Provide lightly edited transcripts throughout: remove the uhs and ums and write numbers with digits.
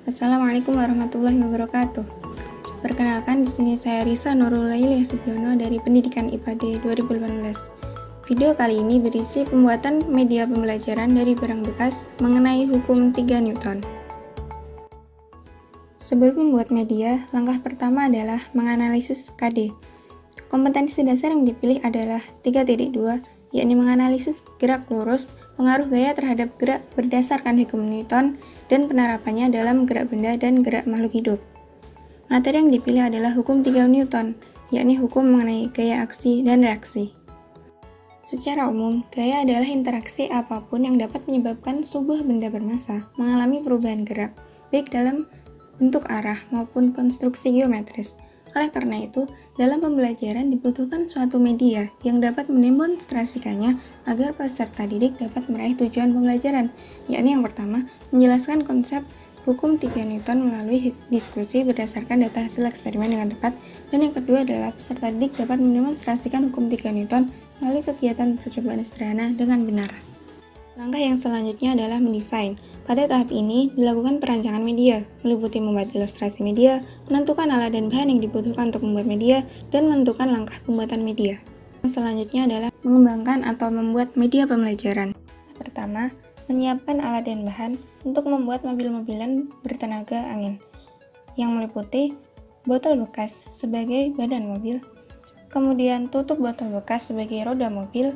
Assalamualaikum warahmatullahi wabarakatuh. Perkenalkan, di sini saya Risa Nurul Laili Subyono dari Pendidikan IPA D 2018. Video kali ini berisi pembuatan media pembelajaran dari barang bekas mengenai hukum 3 Newton. Sebelum membuat media, langkah pertama adalah menganalisis KD. Kompetensi dasar yang dipilih adalah 3.2, yakni menganalisis gerak lurus, pengaruh gaya terhadap gerak berdasarkan hukum Newton, dan penerapannya dalam gerak benda dan gerak makhluk hidup. Materi yang dipilih adalah hukum 3 Newton, yakni hukum mengenai gaya aksi dan reaksi. Secara umum, gaya adalah interaksi apapun yang dapat menyebabkan sebuah benda bermassa mengalami perubahan gerak, baik dalam bentuk arah maupun konstruksi geometris. Oleh karena itu, dalam pembelajaran dibutuhkan suatu media yang dapat mendemonstrasikannya agar peserta didik dapat meraih tujuan pembelajaran, yakni yang pertama, menjelaskan konsep hukum 3 Newton melalui diskusi berdasarkan data hasil eksperimen dengan tepat, dan yang kedua adalah peserta didik dapat mendemonstrasikan hukum 3 Newton melalui kegiatan percobaan sederhana dengan benar. Langkah yang selanjutnya adalah mendesain. Pada tahap ini, dilakukan perancangan media, meliputi membuat ilustrasi media, menentukan alat dan bahan yang dibutuhkan untuk membuat media, dan menentukan langkah pembuatan media. Yang selanjutnya adalah mengembangkan atau membuat media pembelajaran. Pertama, menyiapkan alat dan bahan untuk membuat mobil-mobilan bertenaga angin, yang meliputi botol bekas sebagai badan mobil, kemudian tutup botol bekas sebagai roda mobil,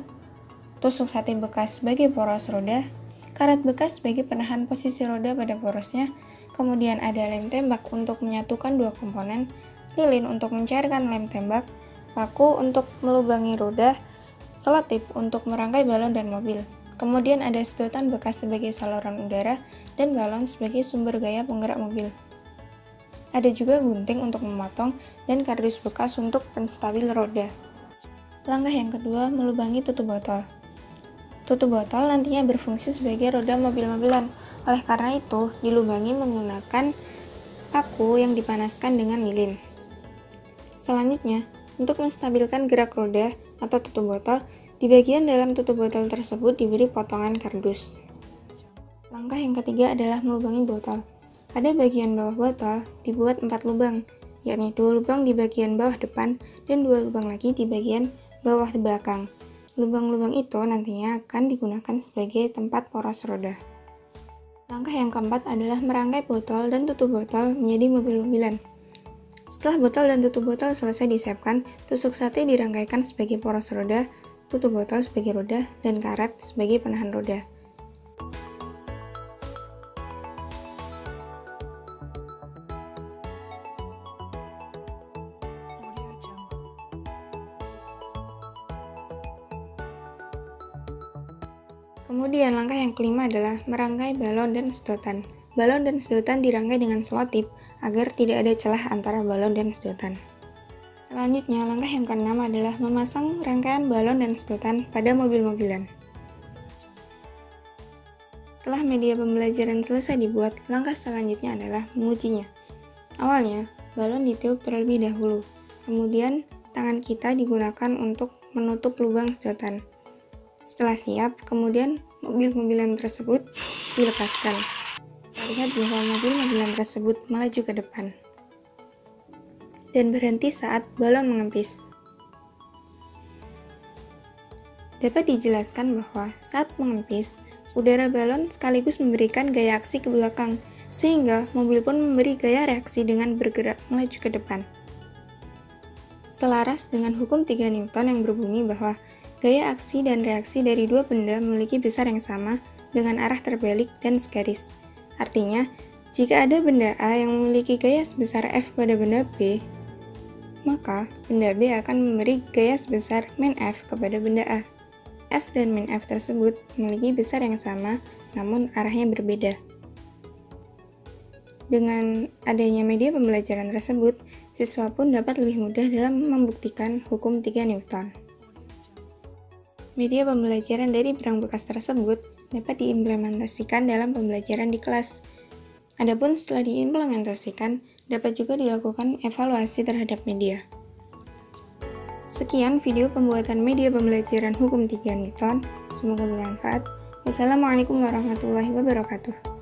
tusuk sate bekas sebagai poros roda, karet bekas sebagai penahan posisi roda pada porosnya, kemudian ada lem tembak untuk menyatukan dua komponen, lilin untuk mencairkan lem tembak, paku untuk melubangi roda, selotip untuk merangkai balon dan mobil. Kemudian ada sedotan bekas sebagai saluran udara, dan balon sebagai sumber gaya penggerak mobil. Ada juga gunting untuk memotong, dan kardus bekas untuk penstabil roda. Langkah yang kedua, melubangi tutup botol. Tutup botol nantinya berfungsi sebagai roda mobil-mobilan. Oleh karena itu, dilubangi menggunakan paku yang dipanaskan dengan lilin. Selanjutnya, untuk menstabilkan gerak roda atau tutup botol, di bagian dalam tutup botol tersebut diberi potongan kardus. Langkah yang ketiga adalah melubangi botol. Pada bagian bawah botol dibuat 4 lubang, yakni 2 lubang di bagian bawah depan dan 2 lubang lagi di bagian bawah belakang. Lubang-lubang itu nantinya akan digunakan sebagai tempat poros roda. Langkah yang keempat adalah merangkai botol dan tutup botol menjadi mobil-mobilan. Setelah botol dan tutup botol selesai disiapkan, tusuk sate dirangkaikan sebagai poros roda, tutup botol sebagai roda, dan karet sebagai penahan roda. Kemudian langkah yang kelima adalah merangkai balon dan sedotan. Balon dan sedotan dirangkai dengan selotip agar tidak ada celah antara balon dan sedotan. Selanjutnya, langkah yang keenam adalah memasang rangkaian balon dan sedotan pada mobil-mobilan. Setelah media pembelajaran selesai dibuat, langkah selanjutnya adalah mengujinya. Awalnya, balon ditiup terlebih dahulu. Kemudian, tangan kita digunakan untuk menutup lubang sedotan. Setelah siap, kemudian mobil-mobilan tersebut dilepaskan. Terlihat bahwa mobil-mobilan tersebut melaju ke depan dan berhenti saat balon mengempis. Dapat dijelaskan bahwa saat mengempis, udara balon sekaligus memberikan gaya aksi ke belakang, sehingga mobil pun memberi gaya reaksi dengan bergerak melaju ke depan. Selaras dengan hukum 3 Newton yang berbunyi bahwa gaya aksi dan reaksi dari dua benda memiliki besar yang sama dengan arah terbalik dan segaris. Artinya, jika ada benda A yang memiliki gaya sebesar F pada benda B, maka benda B akan memberi gaya sebesar min F kepada benda A. F dan min F tersebut memiliki besar yang sama, namun arahnya berbeda. Dengan adanya media pembelajaran tersebut, siswa pun dapat lebih mudah dalam membuktikan hukum 3 Newton. Media pembelajaran dari barang bekas tersebut dapat diimplementasikan dalam pembelajaran di kelas. Adapun setelah diimplementasikan, dapat juga dilakukan evaluasi terhadap media. Sekian video pembuatan media pembelajaran hukum 3 Newton. Semoga bermanfaat. Wassalamualaikum warahmatullahi wabarakatuh.